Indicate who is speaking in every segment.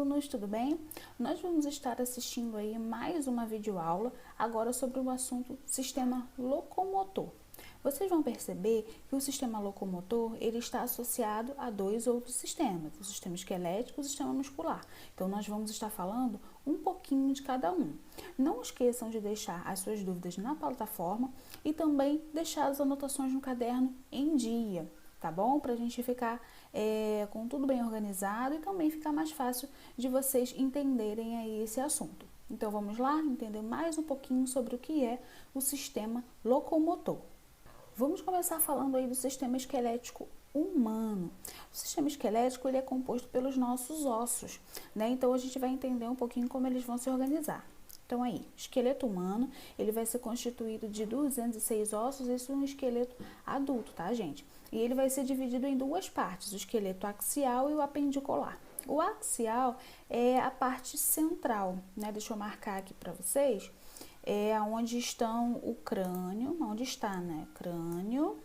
Speaker 1: alunos, tudo bem? Nós vamos estar assistindo aí mais uma videoaula agora sobre o assunto sistema locomotor. Vocês vão perceber que o sistema locomotor ele está associado a dois outros sistemas, o sistema esquelético e o sistema muscular. Então nós vamos estar falando um pouquinho de cada um. Não esqueçam de deixar as suas dúvidas na plataforma e também deixar as anotações no caderno em dia. Tá bom? Para a gente ficar com tudo bem organizado e também ficar mais fácil de vocês entenderem aí esse assunto. Então vamos lá entender mais um pouquinho sobre o que é o sistema locomotor. Vamos começar falando aí do sistema esquelético humano. O sistema esquelético ele é composto pelos nossos ossos, né? Então a gente vai entender um pouquinho como eles vão se organizar. Então aí, esqueleto humano, ele vai ser constituído de 206 ossos, isso é um esqueleto adulto, tá, gente? E ele vai ser dividido em duas partes, o esqueleto axial e o apendicular. O axial é a parte central, né? Deixa eu marcar aqui para vocês. É onde estão o crânio, onde está, né? Crânio.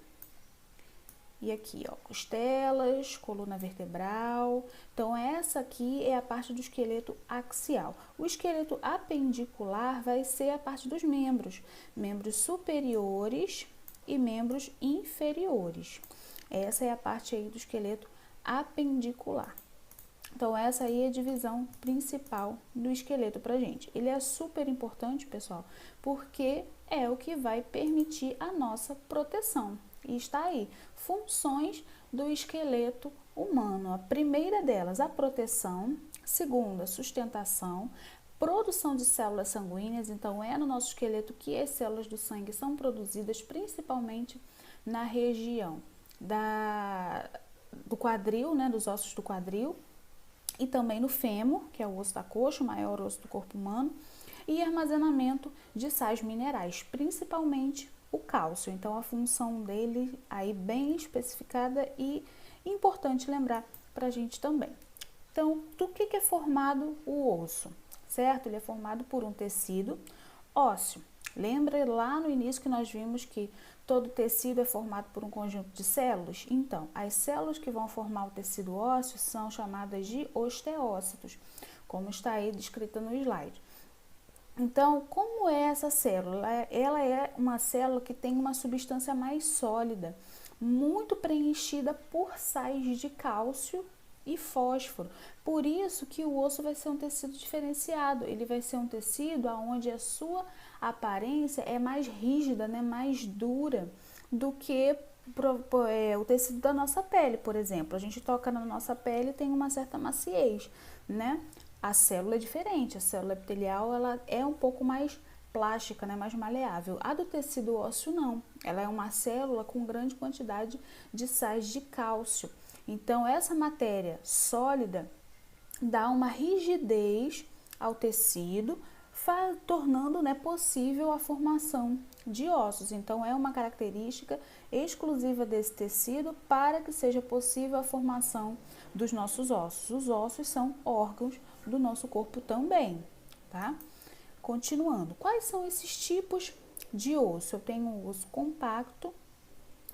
Speaker 1: E aqui, ó, costelas, coluna vertebral. Então, essa aqui é a parte do esqueleto axial. O esqueleto apendicular vai ser a parte dos membros superiores e membros inferiores. Essa é a parte aí do esqueleto apendicular. Então, essa aí é a divisão principal do esqueleto pra gente. Ele é super importante, pessoal, porque é o que vai permitir a nossa proteção. E está aí, funções do esqueleto humano. A primeira delas, a proteção. Segunda, sustentação. Produção de células sanguíneas. Então, é no nosso esqueleto que as células do sangue são produzidas, principalmente na região do quadril, né, dos ossos do quadril. E também no fêmur, que é o osso da coxa, o maior osso do corpo humano. E armazenamento de sais minerais, principalmente o cálcio. Então, a função dele aí bem especificada e importante lembrar para a gente também. Então, do que é formado o osso, certo? Ele é formado por um tecido ósseo. Lembra lá no início que nós vimos que todo tecido é formado por um conjunto de células? Então, as células que vão formar o tecido ósseo são chamadas de osteócitos, como está aí descrita no slide. Então, como é essa célula? Ela é uma célula que tem uma substância mais sólida, muito preenchida por sais de cálcio e fósforo. Por isso que o osso vai ser um tecido diferenciado. Ele vai ser um tecido onde a sua aparência é mais rígida, né, mais dura do que o tecido da nossa pele, por exemplo. A gente toca na nossa pele e tem uma certa maciez, né? A célula é diferente, a célula epitelial ela é um pouco mais plástica, né, mais maleável. A do tecido ósseo não, ela é uma célula com grande quantidade de sais de cálcio. Então, essa matéria sólida dá uma rigidez ao tecido, tornando, né, possível a formação de ossos. Então, é uma característica exclusiva desse tecido para que seja possível a formação dos nossos ossos. Os ossos são órgãos do nosso corpo também, tá? Continuando, quais são esses tipos de osso? Eu tenho um osso compacto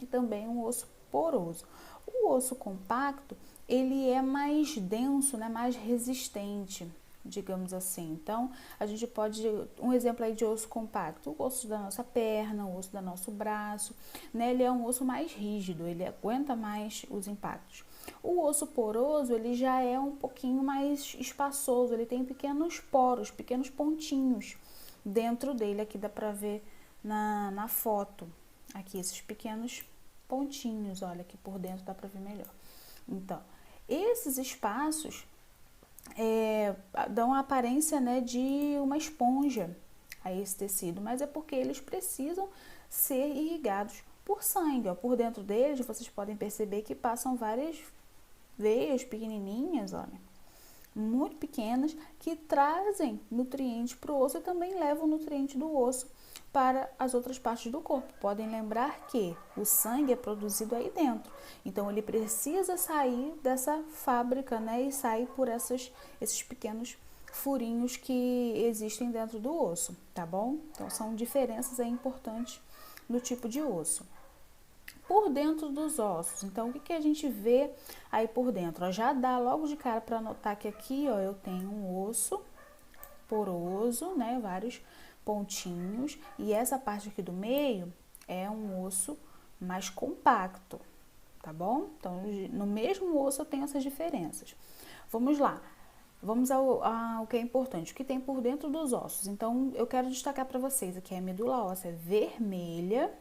Speaker 1: e também um osso poroso. O osso compacto, ele é mais denso, né, mais resistente, digamos assim. Então, a gente pode, um exemplo aí de osso compacto, o osso da nossa perna, o osso do nosso braço, né, ele é um osso mais rígido, ele aguenta mais os impactos. O osso poroso, ele já é um pouquinho mais espaçoso, ele tem pequenos poros, pequenos pontinhos dentro dele, aqui dá pra ver na foto, aqui esses pequenos pontinhos, olha, aqui por dentro dá pra ver melhor. Então, esses espaços dão a aparência, né, de uma esponja a esse tecido, mas é porque eles precisam ser irrigados por sangue. Ó. Por dentro deles, vocês podem perceber que passam várias veias pequenininhas, olha, muito pequenas, que trazem nutrientes para o osso e também levam nutrientes do osso para as outras partes do corpo. Podem lembrar que o sangue é produzido aí dentro, então ele precisa sair dessa fábrica, né, e sair por esses pequenos furinhos que existem dentro do osso, tá bom? Então são diferenças aí importantes no tipo de osso. por dentro dos ossos. Então, o que a gente vê aí por dentro? Ó, já dá logo de cara para notar que aqui, ó, eu tenho um osso poroso, né, vários pontinhos, e essa parte aqui do meio é um osso mais compacto, tá bom? Então, no mesmo osso eu tenho essas diferenças. Vamos lá. Vamos ao que é importante, o que tem por dentro dos ossos. Então, eu quero destacar para vocês aqui a medula óssea vermelha,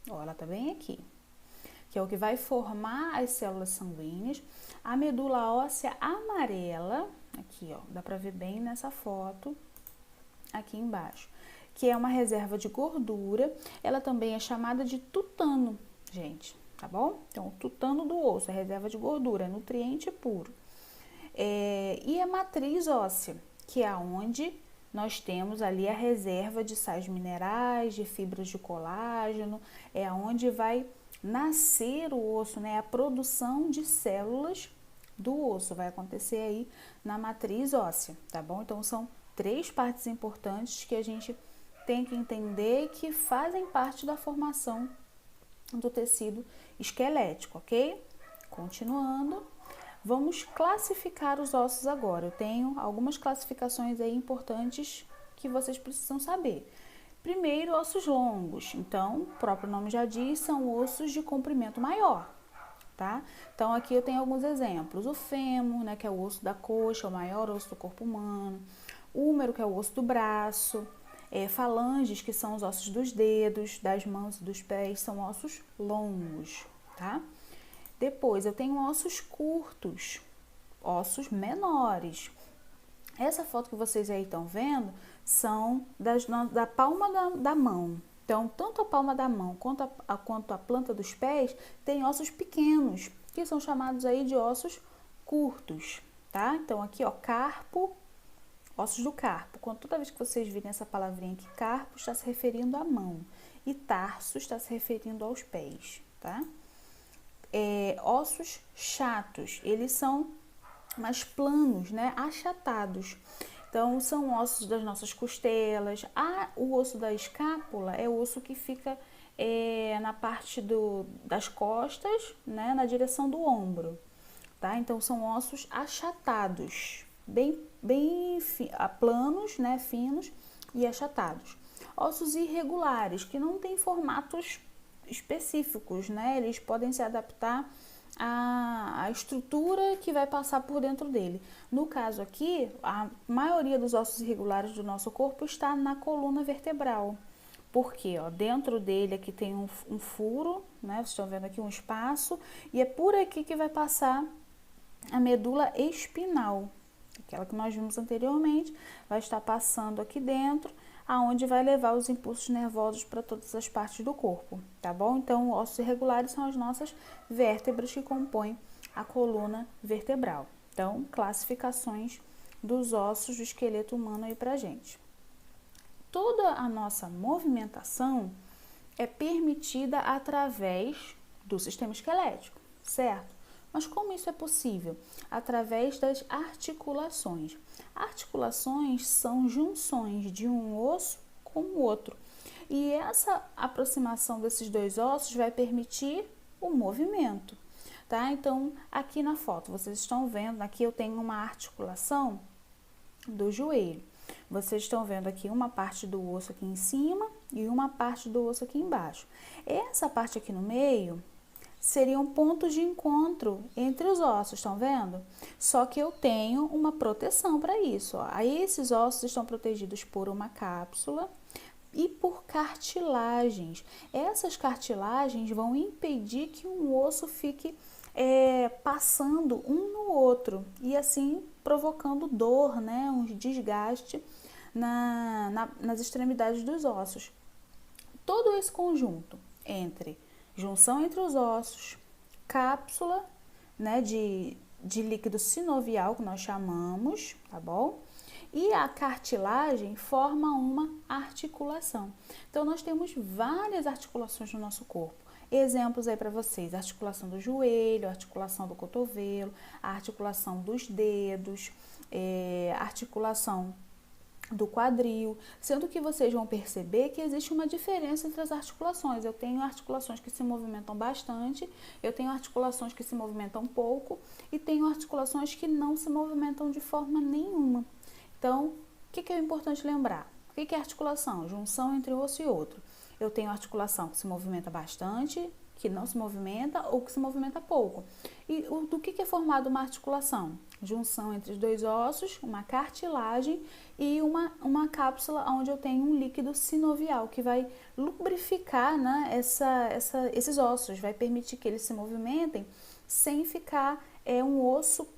Speaker 1: ó, ela tá bem aqui, que é o que vai formar as células sanguíneas. A medula óssea amarela, aqui, ó, dá para ver bem nessa foto, aqui embaixo, que é uma reserva de gordura. Ela também é chamada de tutano, gente, tá bom? Então, o tutano do osso é reserva de gordura, é nutriente puro. E a matriz óssea, que é onde nós temos ali a reserva de sais minerais, de fibras de colágeno, é onde vai nascer o osso, né? A produção de células do osso vai acontecer aí na matriz óssea, tá bom? Então, são 3 partes importantes que a gente tem que entender que fazem parte da formação do tecido esquelético, ok? Continuando, vamos classificar os ossos agora. Eu tenho algumas classificações aí importantes que vocês precisam saber. Primeiro, ossos longos. Então, o próprio nome já diz, são ossos de comprimento maior, tá? Então, aqui eu tenho alguns exemplos. O fêmur, né, que é o osso da coxa, o maior osso do corpo humano. O húmero, que é o osso do braço. Falanges, que são os ossos dos dedos, das mãos e dos pés, são ossos longos, tá? Depois, eu tenho ossos curtos, ossos menores. Essa foto que vocês aí estão vendo são da palma da mão. Então, tanto a palma da mão quanto a planta dos pés tem ossos pequenos, que são chamados aí de ossos curtos, tá? Então, aqui, ó, carpo, ossos do carpo. Toda vez que vocês virem essa palavrinha aqui, carpo está se referindo à mão e tarso está se referindo aos pés, tá? Ossos chatos, eles são mais planos, né? Achatados. Então, são ossos das nossas costelas. O osso da escápula é o osso que fica na parte das costas, né? Na direção do ombro, tá? Então, são ossos achatados, bem planos, né? Finos e achatados. Ossos irregulares, que não têm formatos específicos, né? Eles podem se adaptar à estrutura que vai passar por dentro dele. No caso aqui, a maioria dos ossos irregulares do nosso corpo está na coluna vertebral. Porque, ó, dentro dele aqui tem um furo, né? Vocês estão vendo aqui um espaço, e é por aqui que vai passar a medula espinal. Aquela que nós vimos anteriormente, vai estar passando aqui dentro, aonde vai levar os impulsos nervosos para todas as partes do corpo, tá bom? Então, ossos irregulares são as nossas vértebras que compõem a coluna vertebral. Então, classificações dos ossos do esqueleto humano aí pra gente. Toda a nossa movimentação é permitida através do sistema esquelético, certo? Mas como isso é possível? Através das articulações. Articulações são junções de um osso com o outro. E essa aproximação desses dois ossos vai permitir o movimento, tá? Então, aqui na foto, vocês estão vendo, aqui eu tenho uma articulação do joelho. Vocês estão vendo aqui uma parte do osso aqui em cima e uma parte do osso aqui embaixo. Essa parte aqui no meio seriam pontos de encontro entre os ossos, estão vendo? Só que eu tenho uma proteção para isso, ó. Aí esses ossos estão protegidos por uma cápsula e por cartilagens. Essas cartilagens vão impedir que um osso fique passando um no outro e assim provocando dor, né? Um desgaste nas extremidades dos ossos. Todo esse conjunto junção entre os ossos, cápsula, né, de líquido sinovial, que nós chamamos, tá bom? E a cartilagem forma uma articulação. Então, nós temos várias articulações no nosso corpo. Exemplos aí para vocês: a articulação do joelho, a articulação do cotovelo, a articulação dos dedos, a articulação do quadril, sendo que vocês vão perceber que existe uma diferença entre as articulações. Eu tenho articulações que se movimentam bastante, eu tenho articulações que se movimentam pouco e tenho articulações que não se movimentam de forma nenhuma. Então, o que é importante lembrar? O que é articulação? Junção entre um osso e outro. Eu tenho articulação que se movimenta bastante, que não se movimenta ou que se movimenta pouco. E do que é formado uma articulação? Junção entre os dois ossos, uma cartilagem e uma cápsula onde eu tenho um líquido sinovial que vai lubrificar, né, esses ossos, vai permitir que eles se movimentem sem ficar um osso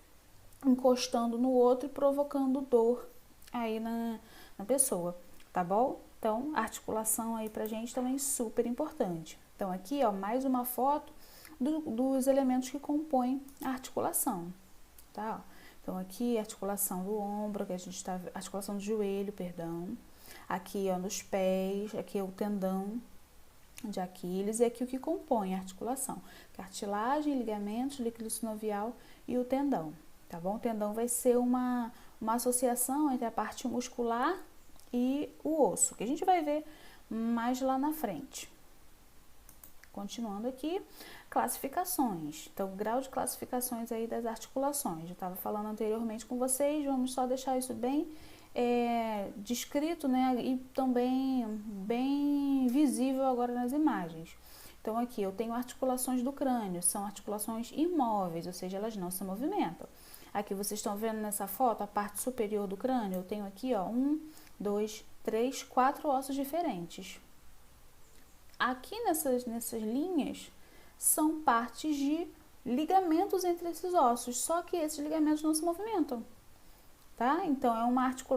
Speaker 1: encostando no outro e provocando dor aí na pessoa, tá bom? Então, articulação aí pra gente também super importante. Então, aqui, ó, mais uma foto dos elementos que compõem a articulação, tá? Então, aqui, articulação do ombro, que a gente tá, articulação do joelho, perdão. Aqui, ó, nos pés, aqui é o tendão de Aquiles, e aqui o que compõe a articulação: cartilagem, ligamentos, líquido sinovial e o tendão, tá bom? O tendão vai ser uma associação entre a parte muscular e o osso, que a gente vai ver mais lá na frente. Continuando aqui, classificações. Então, grau de classificações aí das articulações. Eu estava falando anteriormente com vocês, vamos só deixar isso bem descrito, né? E também bem visível agora nas imagens. Então, aqui eu tenho articulações do crânio, são articulações imóveis, ou seja, elas não se movimentam. Aqui vocês estão vendo nessa foto a parte superior do crânio, eu tenho aqui, ó, 1, 2, 3, 4 ossos diferentes. Aqui nessas linhas são partes de ligamentos entre esses ossos, só que esses ligamentos não se movimentam, tá? Então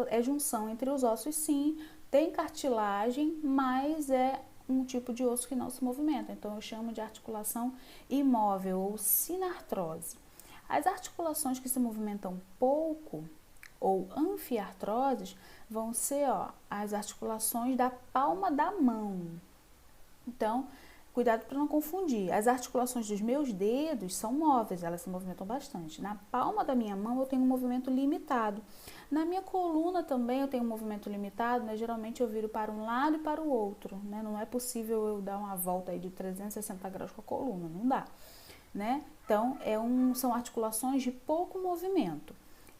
Speaker 1: é junção entre os ossos, sim, tem cartilagem, mas é um tipo de osso que não se movimenta. Então eu chamo de articulação imóvel ou sinartrose. As articulações que se movimentam pouco ou anfiartroses vão ser, ó, as articulações da palma da mão. Então, cuidado para não confundir. As articulações dos meus dedos são móveis, elas se movimentam bastante. Na palma da minha mão eu tenho um movimento limitado. Na minha coluna também eu tenho um movimento limitado, né? Geralmente eu viro para um lado e para o outro, né? Não é possível eu dar uma volta aí de 360 graus com a coluna, não dá, né? Então, são articulações de pouco movimento.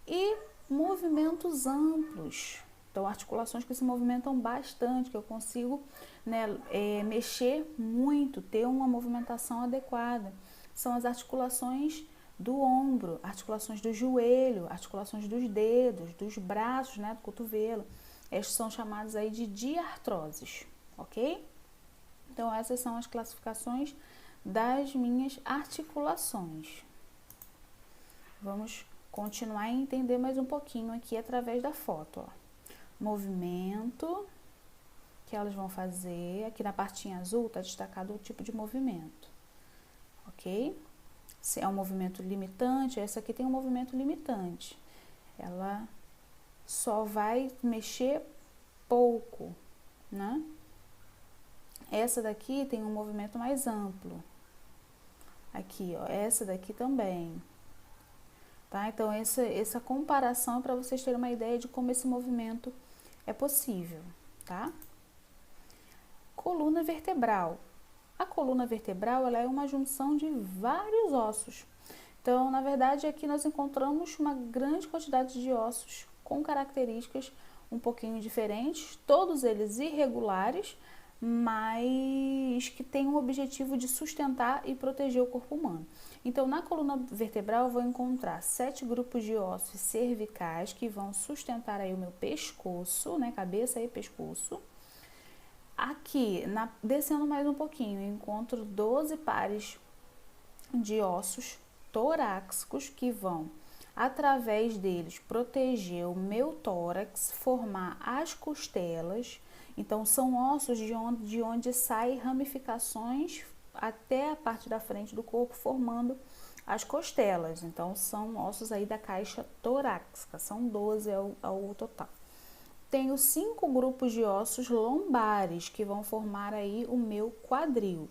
Speaker 1: E movimentos amplos. Então, articulações que se movimentam bastante, que eu consigo, né, mexer muito, ter uma movimentação adequada. São as articulações do ombro, articulações do joelho, articulações dos dedos, dos braços, né, do cotovelo. Estes são chamados aí de diartroses, ok? Então, essas são as classificações das minhas articulações. Vamos continuar a entender mais um pouquinho aqui através da foto, ó. Movimento que elas vão fazer. Aqui na partinha azul está destacado o tipo de movimento, ok? Se é um movimento limitante, essa aqui tem um movimento limitante. Ela só vai mexer pouco, né? Essa daqui tem um movimento mais amplo. Aqui, ó, essa daqui também. Tá? Então, essa comparação é para vocês terem uma ideia de como esse movimento é possível, tá? Coluna vertebral. A coluna vertebral, ela é uma junção de vários ossos. Então, na verdade, aqui nós encontramos uma grande quantidade de ossos com características um pouquinho diferentes, todos eles irregulares, mas que têm o objetivo de sustentar e proteger o corpo humano. Então, na coluna vertebral, eu vou encontrar 7 grupos de ossos cervicais que vão sustentar aí o meu pescoço, né, cabeça e pescoço. Aqui, descendo mais um pouquinho, eu encontro 12 pares de ossos torácicos que vão, através deles, proteger o meu tórax, formar as costelas. Então, são ossos de onde saem ramificações até a parte da frente do corpo, formando as costelas. Então, são ossos aí da caixa torácica, são 12 ao total. Tenho 5 grupos de ossos lombares, que vão formar aí o meu quadril.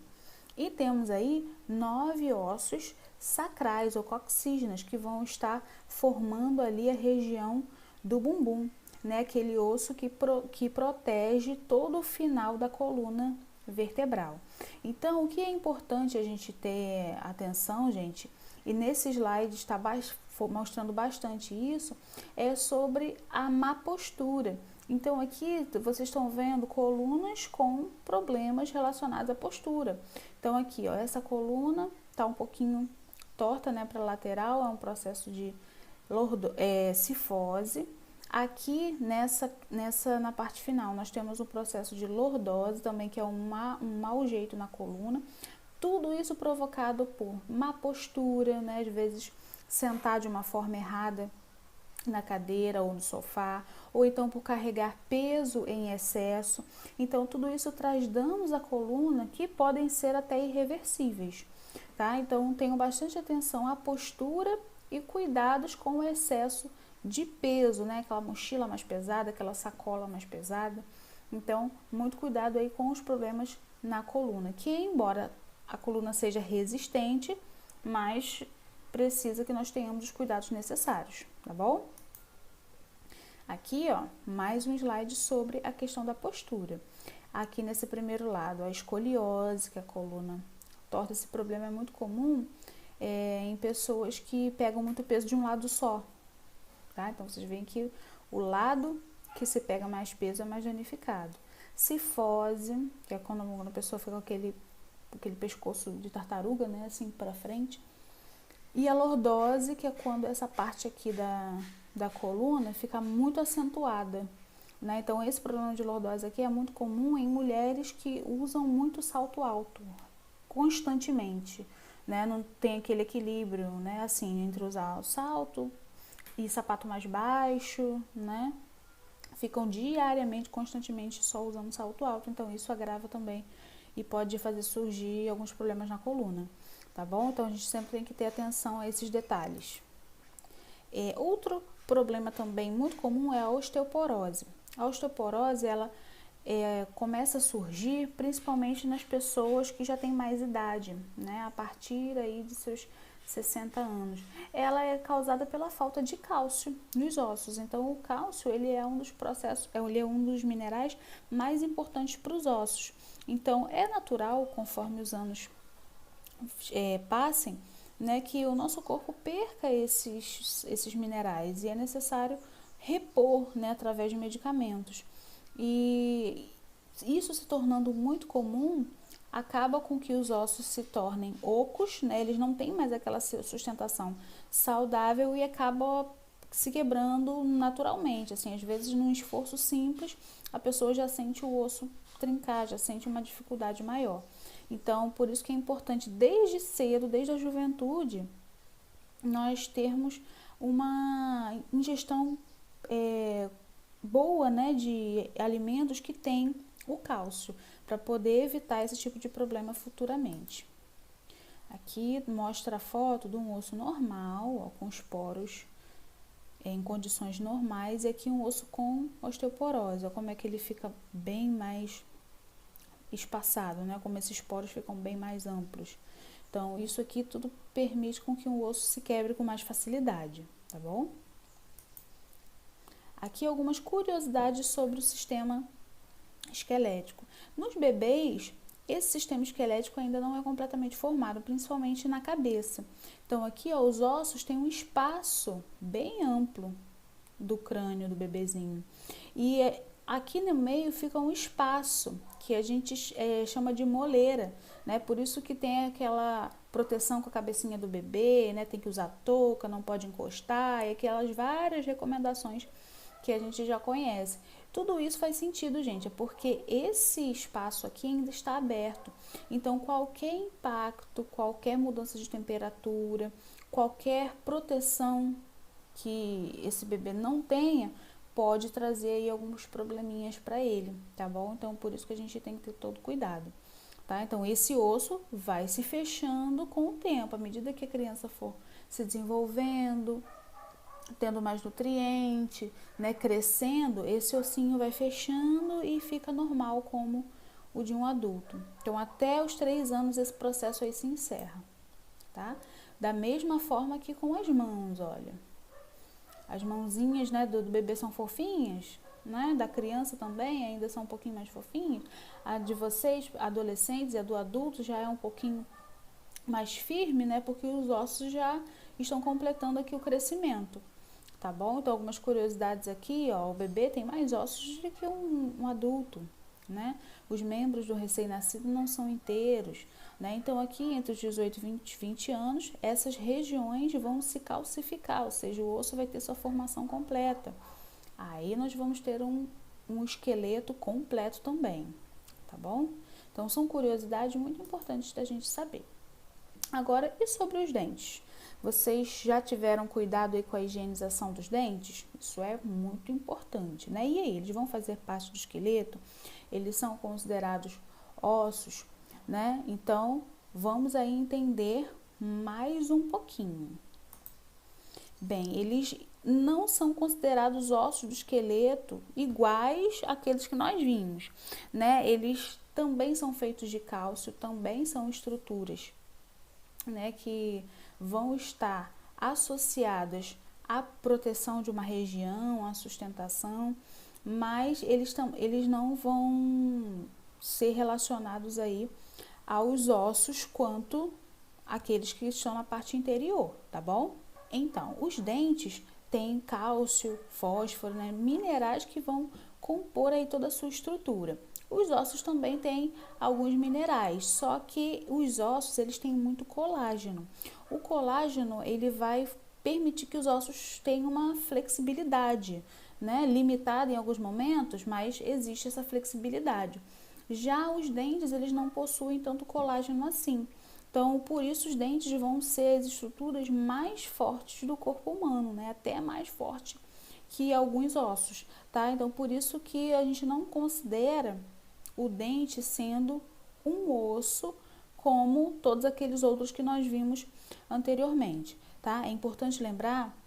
Speaker 1: E temos aí 9 ossos sacrais ou coxígenas, que vão estar formando ali a região do bumbum. né, aquele osso que protege todo o final da coluna vertebral. Então, o que é importante a gente ter atenção, gente, e nesse slide está mostrando bastante isso, é sobre a má postura. Então, aqui vocês estão vendo colunas com problemas relacionados à postura. Então, aqui, ó, essa coluna está um pouquinho torta, né, para lateral, é um processo de cifose. Aqui na parte final nós temos o processo de lordose também, que é um mau jeito na coluna. Tudo isso provocado por má postura, né? Às vezes sentar de uma forma errada na cadeira ou no sofá, ou então por carregar peso em excesso. Então tudo isso traz danos à coluna que podem ser até irreversíveis, tá? Então tenham bastante atenção à postura e cuidados com o excesso de peso, né? Aquela mochila mais pesada, aquela sacola mais pesada. Então, muito cuidado aí com os problemas na coluna, que embora a coluna seja resistente, mas precisa que nós tenhamos os cuidados necessários, tá bom? Aqui, ó, mais um slide sobre a questão da postura. Aqui nesse primeiro lado, a escoliose, que a coluna torta. Esse problema é muito comum em pessoas que pegam muito peso de um lado só, tá? Então, vocês veem que o lado que se pega mais peso é mais danificado. Cifose, que é quando a pessoa fica com aquele pescoço de tartaruga, né, assim para frente. E a lordose, que é quando essa parte aqui da coluna fica muito acentuada, né? Então, esse problema de lordose aqui é muito comum em mulheres que usam muito salto alto, constantemente, né? Não tem aquele equilíbrio, né, assim, entre usar o salto e sapato mais baixo, né? Ficam diariamente, constantemente só usando salto alto, então isso agrava também e pode fazer surgir alguns problemas na coluna, tá bom? Então a gente sempre tem que ter atenção a esses detalhes. Outro problema também muito comum é a osteoporose. A osteoporose, ela começa a surgir principalmente nas pessoas que já têm mais idade, né? A partir aí de seus 60 anos. Ela é causada pela falta de cálcio nos ossos. Então, o cálcio, ele é um dos processos, ele é um dos minerais mais importantes para os ossos. Então, é natural, conforme os anos passem, né, que o nosso corpo perca esses minerais e é necessário repor, né, através de medicamentos. E isso se tornando muito comum, acaba com que os ossos se tornem ocos, né? Eles não têm mais aquela sustentação saudável e acabam se quebrando naturalmente. Assim, às vezes, num esforço simples, a pessoa já sente o osso trincar, já sente uma dificuldade maior. Então, por isso que é importante, desde cedo, desde a juventude, nós termos uma ingestão boa, né, de alimentos que têm o cálcio, para poder evitar esse tipo de problema futuramente. Aqui mostra a foto de um osso normal, ó, com os poros em condições normais, e aqui um osso com osteoporose, ó, como é que ele fica bem mais espaçado, né, como esses poros ficam bem mais amplos. Então, isso aqui tudo permite com que o osso se quebre com mais facilidade, tá bom? Aqui algumas curiosidades sobre o sistema esquelético. Nos bebês, esse sistema esquelético ainda não é completamente formado, principalmente na cabeça. Então, aqui, ó, os ossos têm um espaço bem amplo do crânio do bebezinho. E aqui no meio fica um espaço que a gente chama de moleira, né? Por isso que tem aquela proteção com a cabecinha do bebê, né? Tem que usar touca, não pode encostar, e aquelas várias recomendações que a gente já conhece. Tudo isso faz sentido, gente, é porque esse espaço aqui ainda está aberto. Então, qualquer impacto, qualquer mudança de temperatura, qualquer proteção que esse bebê não tenha, pode trazer aí alguns probleminhas para ele, tá bom? Então, por isso que a gente tem que ter todo cuidado, tá? Então, esse osso vai se fechando com o tempo, à medida que a criança for se desenvolvendo, tendo mais nutriente, né, crescendo, esse ossinho vai fechando e fica normal como o de um adulto. Então, até os 3 anos esse processo aí se encerra, tá? Da mesma forma que com as mãos, olha. As mãozinhas, né, do bebê são fofinhas, né? Da criança também ainda são um pouquinho mais fofinhas. A de vocês, adolescentes, e a do adulto já é um pouquinho mais firme, né? Porque os ossos já estão completando aqui o crescimento, tá bom? Então, algumas curiosidades aqui, ó, o bebê tem mais ossos do que um adulto, né? Os membros do recém-nascido não são inteiros, né? Então, aqui entre os 18 e 20 anos, essas regiões vão se calcificar, ou seja, o osso vai ter sua formação completa. Aí nós vamos ter um esqueleto completo também, tá bom? Então, são curiosidades muito importantes da gente saber. Agora, e sobre os dentes? Vocês já tiveram cuidado aí com a higienização dos dentes? Isso é muito importante, né? E aí, eles vão fazer parte do esqueleto? Eles são considerados ossos, né? Então, vamos aí entender mais um pouquinho. Bem, eles não são considerados ossos do esqueleto iguais àqueles que nós vimos, né? Eles também são feitos de cálcio, também são estruturas, né, que vão estar associadas à proteção de uma região, à sustentação, mas eles não vão ser relacionados aí aos ossos quanto aqueles que estão na parte interior, tá bom? Então, os dentes têm cálcio, fósforo, né, minerais que vão compor aí toda a sua estrutura. Os ossos também têm alguns minerais, só que os ossos, eles têm muito colágeno. O colágeno, ele vai permitir que os ossos tenham uma flexibilidade, né? Limitada em alguns momentos, mas existe essa flexibilidade. Já os dentes, eles não possuem tanto colágeno assim. Então, por isso os dentes vão ser as estruturas mais fortes do corpo humano, né? Até mais forte que alguns ossos, tá? Então, por isso que a gente não considera o dente sendo um osso como todos aqueles outros que nós vimos anteriormente, tá? É importante lembrar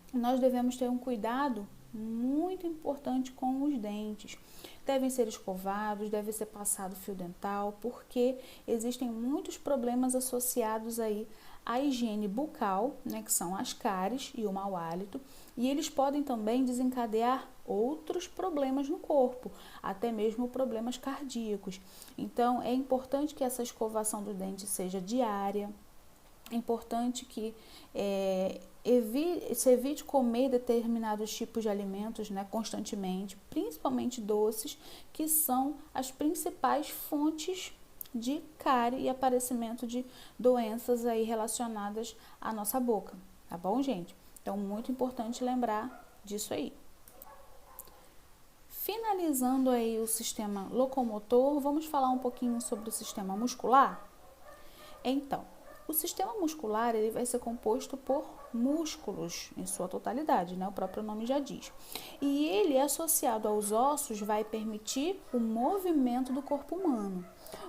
Speaker 1: que nós devemos ter um cuidado muito importante com os dentes. Devem ser escovados, deve ser passado fio dental, porque existem muitos problemas associados aí à higiene bucal, né, que são as cáries e o mau hálito, e eles podem também desencadear outros problemas no corpo, até mesmo problemas cardíacos. Então, é importante que essa escovação do dente seja diária. É importante que se evite comer determinados tipos de alimentos, né, constantemente, principalmente doces, que são as principais fontes de cárie e aparecimento de doenças aí relacionadas à nossa boca, tá bom, gente? Então, muito importante lembrar disso aí. Finalizando aí o sistema locomotor, vamos falar um pouquinho sobre o sistema muscular? Então, o sistema muscular, ele vai ser composto por músculos em sua totalidade, né? O próprio nome já diz. E ele, associado aos ossos, vai permitir o movimento do corpo humano.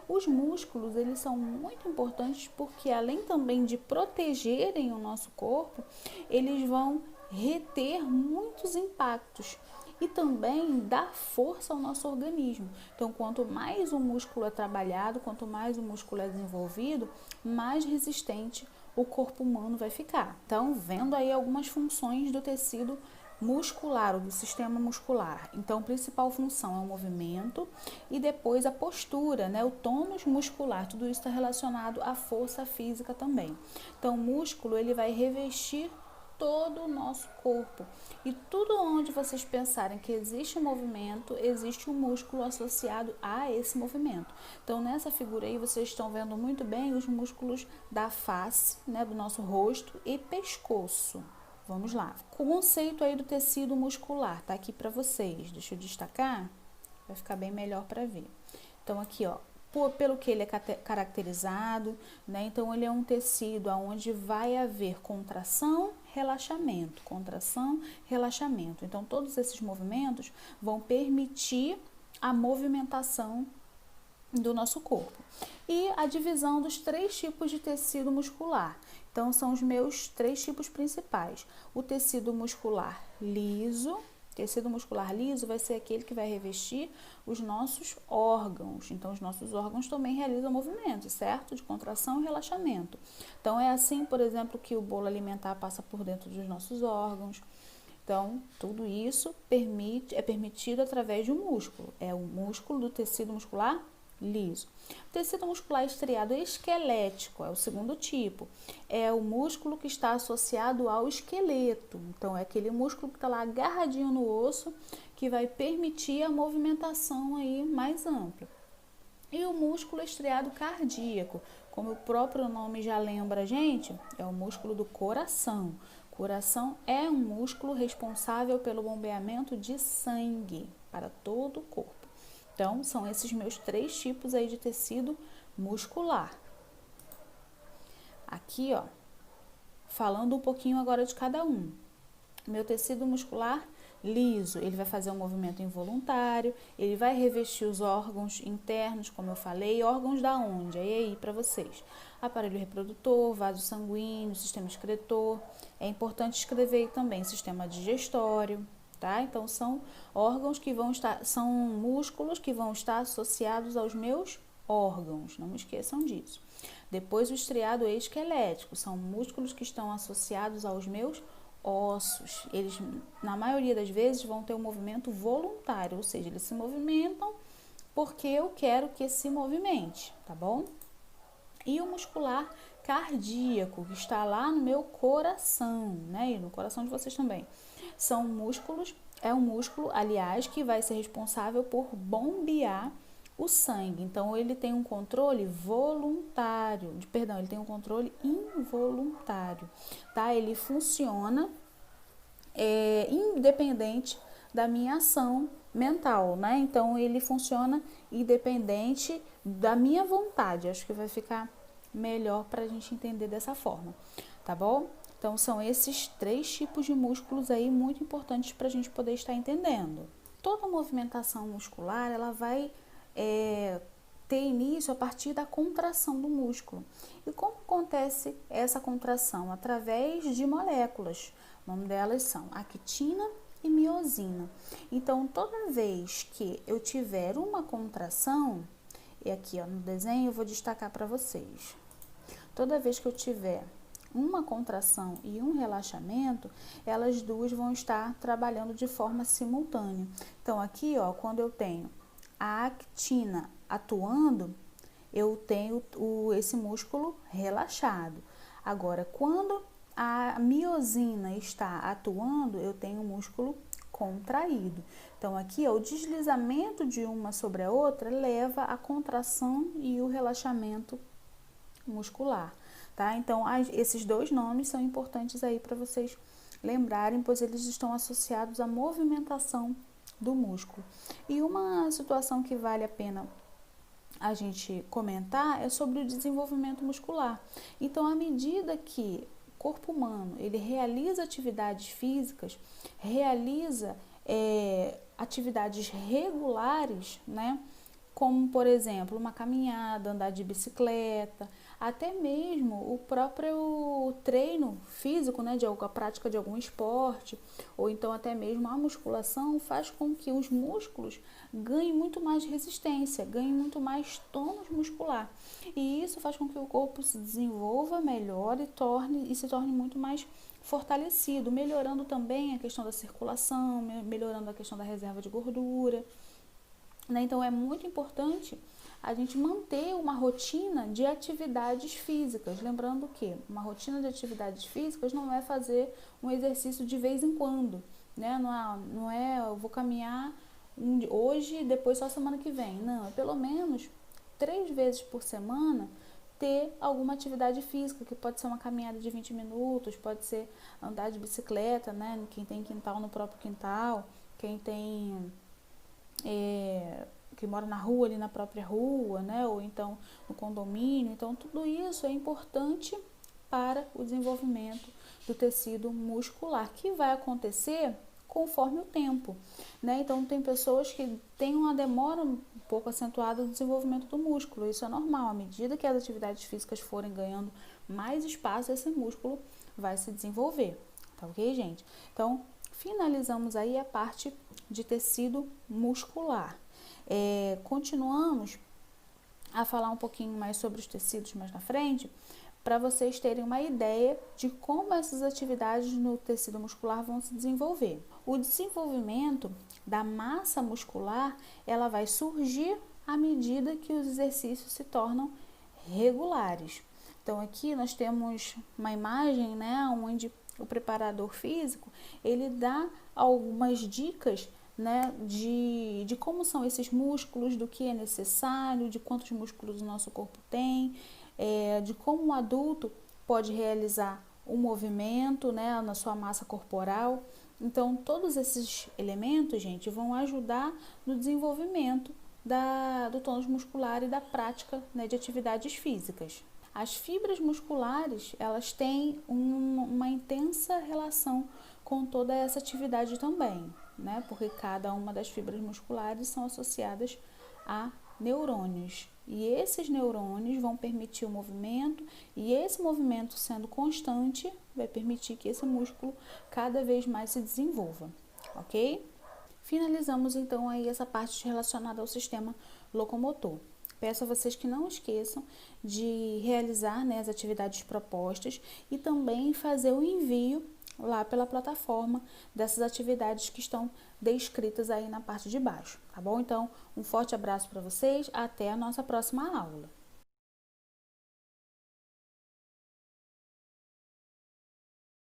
Speaker 1: Os músculos, eles são muito importantes porque, além também de protegerem o nosso corpo, eles vão reter muitos impactos e também dar força ao nosso organismo. Então, quanto mais o músculo é trabalhado, quanto mais o músculo é desenvolvido, mais resistente o corpo humano vai ficar. Então, vendo aí algumas funções do tecido muscular ou do sistema muscular. Então, a principal função é o movimento e depois a postura, né? O tônus muscular. Tudo isso está relacionado à força física também. Então, o músculo, ele vai revestir todo o nosso corpo. E tudo onde vocês pensarem que existe um movimento, existe um músculo associado a esse movimento. Então, nessa figura aí, vocês estão vendo muito bem os músculos da face, né, do nosso rosto e pescoço. Vamos lá. O conceito aí do tecido muscular tá aqui para vocês. Deixa eu destacar, vai ficar bem melhor para ver. Então, aqui, ó, pelo que ele é caracterizado, né? Então, ele é um tecido onde vai haver contração, relaxamento, contração, relaxamento. Então, todos esses movimentos vão permitir a movimentação do nosso corpo. E a divisão dos 3 tipos de tecido muscular. Então, são os meus 3 tipos principais. O tecido muscular liso. Tecido muscular liso vai ser aquele que vai revestir os nossos órgãos. Então, os nossos órgãos também realizam movimentos, certo? De contração e relaxamento. Então, é assim, por exemplo, que o bolo alimentar passa por dentro dos nossos órgãos. Então, tudo isso é permitido através de um músculo. É o músculo do tecido muscular liso. O tecido muscular estriado esquelético é o segundo tipo. É o músculo que está associado ao esqueleto. Então, é aquele músculo que está lá agarradinho no osso, que vai permitir a movimentação aí mais ampla. E o músculo estriado cardíaco, como o próprio nome já lembra a gente, é o músculo do coração. O coração é um músculo responsável pelo bombeamento de sangue para todo o corpo. Então, são esses meus 3 tipos aí de tecido muscular. Aqui, ó, falando um pouquinho agora de cada um. Meu tecido muscular liso, ele vai fazer um movimento involuntário, ele vai revestir os órgãos internos, como eu falei, órgãos da onde? Aí para vocês. Aparelho reprodutor, vaso sanguíneo, sistema excretor. É importante escrever aí também sistema digestório, tá? Então são órgãos que vão estar, são músculos que vão estar associados aos meus órgãos, não esqueçam disso. Depois o estriado esquelético, são músculos que estão associados aos meus ossos. Eles, na maioria das vezes, vão ter um movimento voluntário, ou seja, eles se movimentam porque eu quero que se movimente, tá bom? E o muscular cardíaco, que está lá no meu coração, né? E no coração de vocês também. São músculos, é um músculo, aliás, que vai ser responsável por bombear o sangue. Então, ele tem um controle voluntário, ele tem um controle involuntário, tá? Ele funciona independente da minha ação mental, né? Então, ele funciona independente da minha vontade. Acho que vai ficar melhor para a gente entender dessa forma, tá bom? Então, são esses 3 tipos de músculos aí muito importantes para a gente poder estar entendendo. Toda movimentação muscular, ela vai ter início a partir da contração do músculo. E como acontece essa contração? Através de moléculas. O nome delas são actina e miosina. Então, toda vez que eu tiver uma contração, e aqui ó, no desenho eu vou destacar para vocês. Toda vez que eu tiver uma contração e um relaxamento, elas duas vão estar trabalhando de forma simultânea. Então, aqui ó, quando eu tenho a actina atuando, eu tenho esse músculo relaxado. Agora, quando a miosina está atuando, eu tenho o músculo contraído. Então, aqui, ó, o deslizamento de uma sobre a outra leva à contração e o relaxamento muscular, tá? Então, esses 2 nomes são importantes aí para vocês lembrarem, pois eles estão associados à movimentação do músculo. E uma situação que vale a pena a gente comentar é sobre o desenvolvimento muscular. Então, à medida que o corpo humano ele realiza atividades físicas, realiza atividades regulares, né? Como, por exemplo, uma caminhada, andar de bicicleta, até mesmo o próprio treino físico, né, a prática de algum esporte, ou então até mesmo a musculação, faz com que os músculos ganhem muito mais resistência, ganhem muito mais tônus muscular. E isso faz com que o corpo se desenvolva melhor e se torne muito mais fortalecido, melhorando também a questão da circulação, melhorando a questão da reserva de gordura. Então, é muito importante a gente manter uma rotina de atividades físicas. Lembrando que uma rotina de atividades físicas não é fazer um exercício de vez em quando, né? Não é eu vou caminhar hoje e depois só semana que vem. Não, é pelo menos 3 vezes por semana ter alguma atividade física, que pode ser uma caminhada de 20 minutos, pode ser andar de bicicleta, né? Quem tem quintal no próprio quintal, quem tem... que mora na rua, ali na própria rua, né? Ou então no condomínio. Então, tudo isso é importante para o desenvolvimento do tecido muscular, que vai acontecer conforme o tempo, né? Então, tem pessoas que têm uma demora um pouco acentuada no desenvolvimento do músculo. Isso é normal. À medida que as atividades físicas forem ganhando mais espaço, esse músculo vai se desenvolver, tá ok, gente? Então, finalizamos aí a parte de tecido muscular. Continuamos a falar um pouquinho mais sobre os tecidos mais na frente, para vocês terem uma ideia de como essas atividades no tecido muscular vão se desenvolver. O desenvolvimento da massa muscular, ela vai surgir à medida que os exercícios se tornam regulares. Então aqui nós temos uma imagem, né, onde o preparador físico, ele dá algumas dicas, né, de como são esses músculos, do que é necessário, de quantos músculos o nosso corpo tem, de como o adulto pode realizar um movimento, né, na sua massa corporal. Então, todos esses elementos, gente, vão ajudar no desenvolvimento do tônus muscular e da prática, né, de atividades físicas. As fibras musculares, elas têm uma intensa relação com toda essa atividade também, né? Porque cada uma das fibras musculares são associadas a neurônios. E esses neurônios vão permitir o movimento, e esse movimento sendo constante, vai permitir que esse músculo cada vez mais se desenvolva, ok? Finalizamos então aí essa parte relacionada ao sistema locomotor. Peço a vocês que não esqueçam de realizar, né, as atividades propostas e também fazer o envio lá pela plataforma dessas atividades que estão descritas aí na parte de baixo, tá bom? Então, um forte abraço para vocês, até a nossa próxima aula.